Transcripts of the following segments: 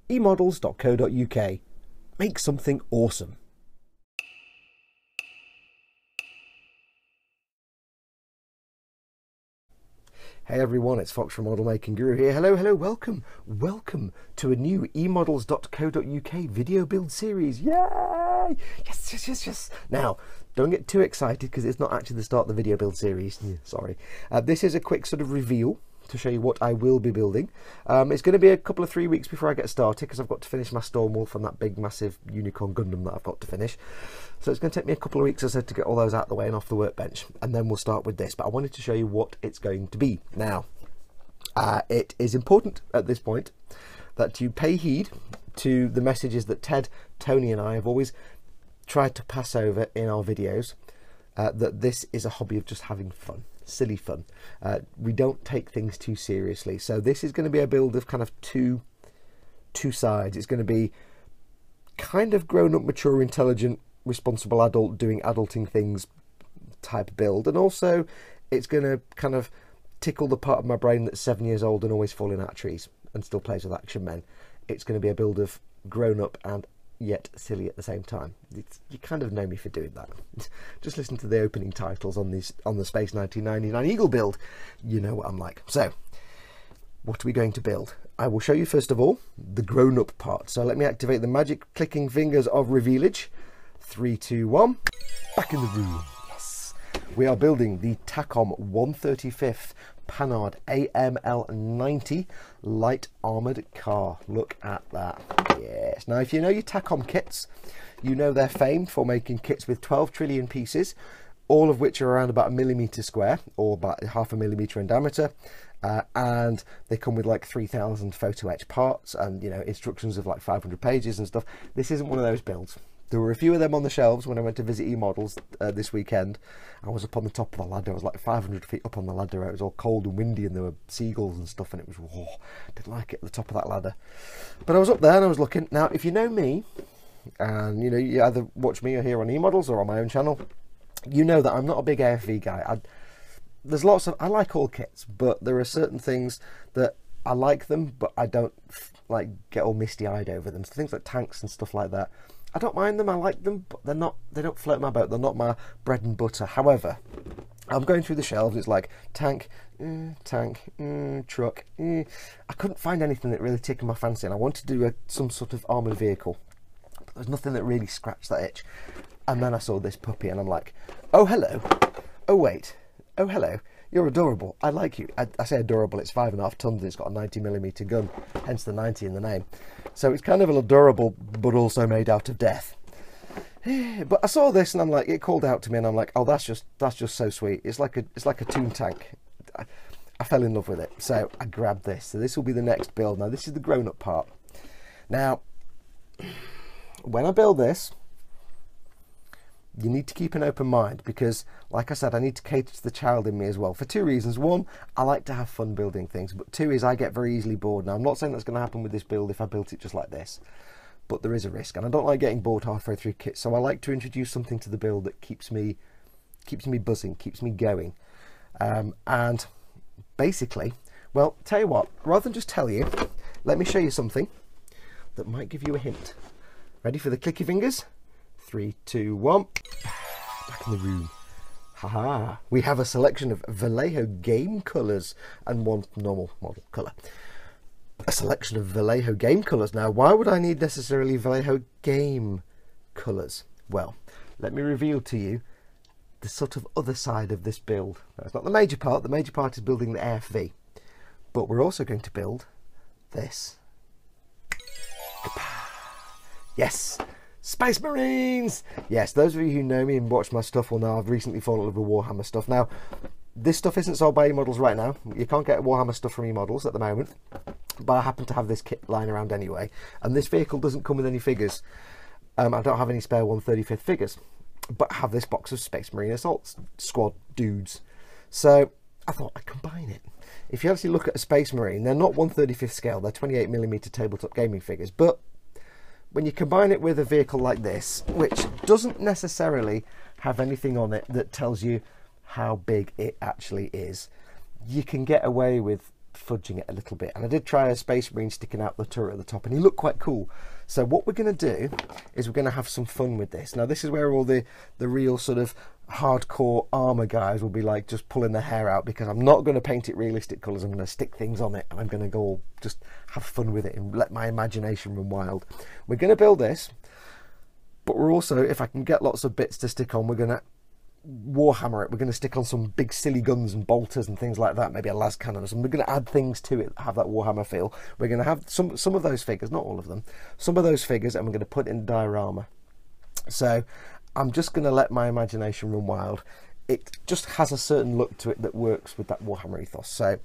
emodels.co.uk. Make something awesome. Hey everyone, it's Fox from Model Making Guru here. Hello, welcome to a new emodels.co.uk video build series. Yay! Yes. Now, don't get too excited because it's not actually the start of the video build series. Sorry. This is a quick sort of reveal to show you what I will be building. It's going to be a couple of 3 weeks before I get started because I've got to finish my Storm Wolf and that big massive unicorn Gundam that I've got to finish. So it's going to take me a couple of weeks or so to get all those out of the way and off the workbench, and then we'll start with this. But I wanted to show you what it's going to be. Now, it is important at this point that you pay heed to the messages that Ted, Tony and I have always tried to pass over in our videos, that this is a hobby of just having fun. Silly fun. We don't take things too seriously. So this is going to be a build of kind of two sides. It's going to be kind of grown up, mature, intelligent, responsible adult doing adulting things type build, and also it's going to kind of tickle the part of my brain that's 7 years old and always falling out of trees and still plays with action men. It's going to be a build of grown up and yet silly at the same time. You kind of know me for doing that. Just listen to the opening titles on the Space 1999 Eagle build. You know what I'm like. So, what are we going to build? I will show you first of all the grown-up part. So let me activate the magic clicking fingers of revealage. 3, 2, 1. Back in the room. Yes. We are building the Takom 135th Panhard AML90 light armoured car. Look at that. Yes. Now, if you know your Takom kits, you know they're famed for making kits with 12 trillion pieces, all of which are around about 1 millimetre square, or about 0.5 millimetre in diameter, and they come with like 3,000 photo etch parts and, you know, instructions of like 500 pages and stuff. This isn't one of those builds. There were a few of them on the shelves when I went to visit eModels this weekend. I was up on the top of the ladder. I was like 500 feet up on the ladder. It was all cold and windy and there were seagulls and stuff, and it was, whoa, didn't like it at the top of that ladder. But I was up there and I was looking. Now, if you know me, and you know, you either watch me or here on eModels or on my own channel, you know that I'm not a big AFV guy. There's lots of, I like all kits, but there are certain things that I like them, but I don't like get all misty-eyed over them. So things like tanks and stuff like that, I don't mind them, I like them, but they don't float my boat. They're not my bread and butter. However, I'm going through the shelves. It's like tank, truck. I couldn't find anything that really tickled my fancy, and I wanted to do some sort of armoured vehicle. But there's nothing that really scratched that itch. And then I saw this puppy, and I'm like, oh hello, oh wait, oh hello. You're adorable. I like you. I say adorable. It's 5.5 tons. It's got a 90 millimetre gun, hence the 90 in the name. So it's kind of adorable, but also made out of death. But I saw this and I'm like, it called out to me, and I'm like, oh, that's just so sweet. It's like a toon tank. I fell in love with it, so I grabbed this. So this will be the next build. Now this is the grown-up part. Now, when I build this, you need to keep an open mind because, like I said, I need to cater to the child in me as well, for two reasons. One, I like to have fun building things, but two is I get very easily bored. Now, I'm not saying that's going to happen with this build if I built it just like this, but there is a risk, and I don't like getting bored halfway through kits, so I like to introduce something to the build that keeps me buzzing, keeps me going. And basically, well, tell you what, rather than just tell you, let me show you something that might give you a hint. Ready for the clicky fingers? 3, 2, 1. Back in the room. Haha. We have a selection of Vallejo game colours and one normal model colour. A selection of Vallejo game colours. Now, why would I need necessarily Vallejo game colours? Well, let me reveal to you the sort of other side of this build. Now, it's not the major part. The major part is building the AFV. But we're also going to build this. Yes! Space Marines! Yes, those of you who know me and watch my stuff will know I've recently fallen in love with Warhammer stuff. Now, this stuff isn't sold by eModels right now. You can't get Warhammer stuff from eModels at the moment. But I happen to have this kit lying around anyway. And this vehicle doesn't come with any figures. I don't have any spare 1/35th figures. But I have this box of Space Marine Assault Squad dudes. So I thought I'd combine it. If you actually look at a Space Marine, they're not 1/35th scale. They're 28mm tabletop gaming figures. But when you combine it with a vehicle like this, which doesn't necessarily have anything on it that tells you how big it actually is, you can get away with fudging it a little bit. And I did try a Space Marine sticking out the turret at the top, and he looked quite cool. So what we're going to do is we're going to have some fun with this. Now this is where all the real sort of hardcore armor guys will be like just pulling their hair out, because I'm not going to paint it realistic colours. I'm going to stick things on it, and I'm going to go just have fun with it and let my imagination run wild. We're going to build this, but we're also, if I can get lots of bits to stick on, we're going to Warhammer it. We're going to stick on some big silly guns and bolters and things like that, maybe a las cannon or something. We're going to add things to it, have that Warhammer feel. We're going to have some of those figures, not all of them, some of those figures, and we're going to put in diorama. So I'm just going to let my imagination run wild. It just has a certain look to it that works with that Warhammer ethos. So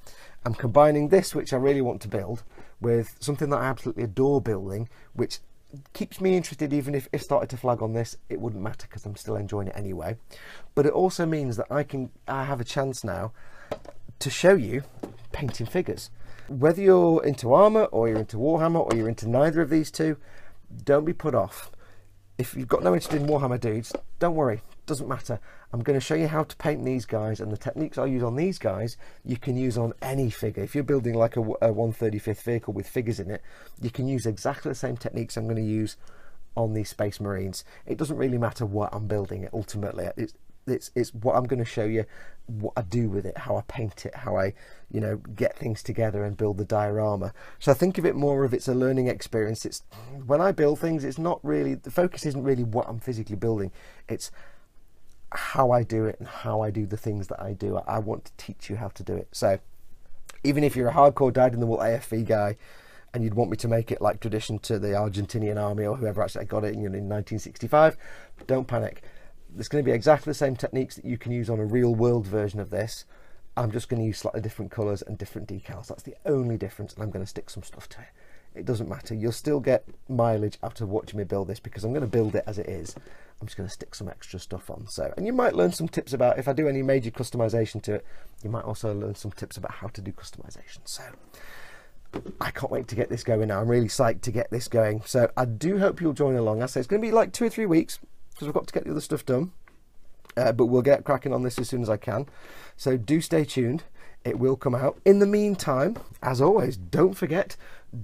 I'm combining this, which I really want to build, with something that I absolutely adore building, which keeps me interested. Even if it started to flag on this, it wouldn't matter because I'm still enjoying it anyway. But it also means that I have a chance now to show you painting figures. Whether you're into armor or you're into Warhammer or you're into neither of these two, don't be put off. If you've got no interest in Warhammer dudes, don't worry, doesn't matter. I'm going to show you how to paint these guys, and the techniques I use on these guys you can use on any figure. If you're building like a 1/35th vehicle with figures in it, you can use exactly the same techniques I'm going to use on these Space Marines. It doesn't really matter what I'm building. Ultimately, it's what I'm going to show you, what I do with it, how I paint it, how I, you know, get things together and build the diorama. So think of it more of it's a learning experience. It's when I build things, it's not really, the focus isn't really what I'm physically building, it's how I do it and how I do the things that I do. I want to teach you how to do it. So even if you're a hardcore dyed-in-the-wool AFV guy and you'd want me to make it like tradition to the Argentinian army or whoever actually got it in 1965, don't panic. There's going to be exactly the same techniques that you can use on a real world version of this. I'm just going to use slightly different colours and different decals. That's the only difference, and I'm going to stick some stuff to it. It doesn't matter. You'll still get mileage after watching me build this, because I'm going to build it as it is. I'm just going to stick some extra stuff on. So, and you might learn some tips about, if I do any major customization to it, you might also learn some tips about how to do customization. So I can't wait to get this going now. I'm really psyched to get this going. So I do hope you'll join along. I say it's going to be like 2 or 3 weeks, because we've got to get the other stuff done. But we'll get cracking on this as soon as I can. So do stay tuned. It will come out. In the meantime, as always, don't forget,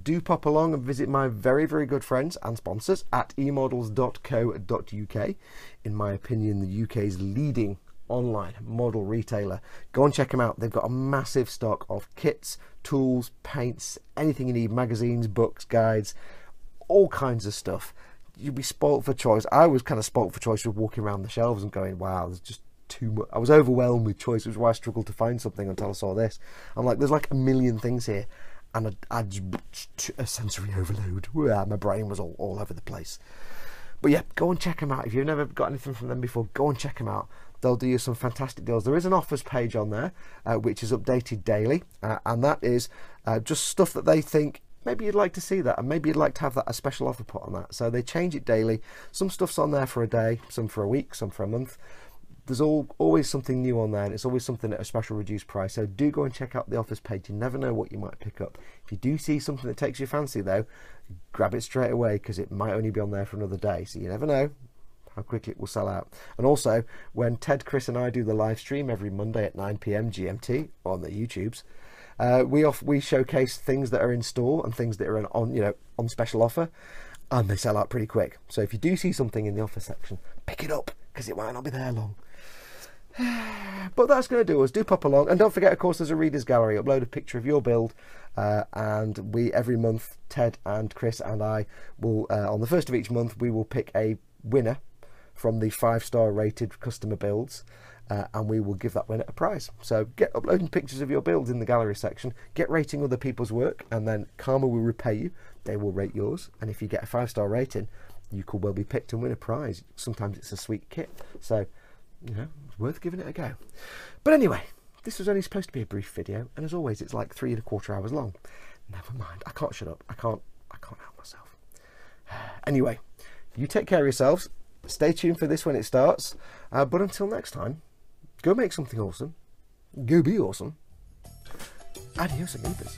do pop along and visit my very, very good friends and sponsors at emodels.co.uk. In my opinion, the UK's leading online model retailer. Go and check them out. They've got a massive stock of kits, tools, paints, anything you need, magazines, books, guides, all kinds of stuff. You'd be spoilt for choice. I was kind of spoilt for choice with walking around the shelves and going, wow, there's just too much. I was overwhelmed with choice, which is why I struggled to find something until I saw this. I'm like, there's like a million things here, and I just a sensory overload. My brain was all over the place. But yeah, go and check them out. If you've never got anything from them before, go and check them out. They'll do you some fantastic deals. There is an offers page on there, which is updated daily, and that is just stuff that they think maybe you'd like to see that, and maybe you'd like to have that a special offer put on that. So they change it daily. Some stuff's on there for a day, some for a week, some for a month. There's always something new on there, and it's always something at a special reduced price. So do go and check out the offers page. You never know what you might pick up. If you do see something that takes your fancy though, grab it straight away, because it might only be on there for another day. So you never know how quickly it will sell out. And also, when Ted, Chris and I do the live stream every Monday at 9 PM GMT on the YouTubes, we showcase things that are in store and things that are on special offer, and they sell out pretty quick. So if you do see something in the offer section, pick it up, because it might not be there long. But that's going to do us. Do pop along, and don't forget, of course, there's a readers gallery. Upload a picture of your build, and we every month, Ted and Chris and I will on the first of each month, we will pick a winner from the 5-star rated customer builds, and we will give that winner a prize. So get uploading pictures of your builds in the gallery section, get rating other people's work, and then Karma will repay you. They will rate yours, and if you get a 5-star rating, you could well be picked and win a prize. Sometimes it's a sweet kit, so you know, it's worth giving it a go. But anyway, this was only supposed to be a brief video, and as always, it's like 3¼ hours long. Never mind, I can't shut up. I can't help myself. Anyway, you take care of yourselves. Stay tuned for this when it starts. But until next time, go make something awesome. Go be awesome. Adios, amigos.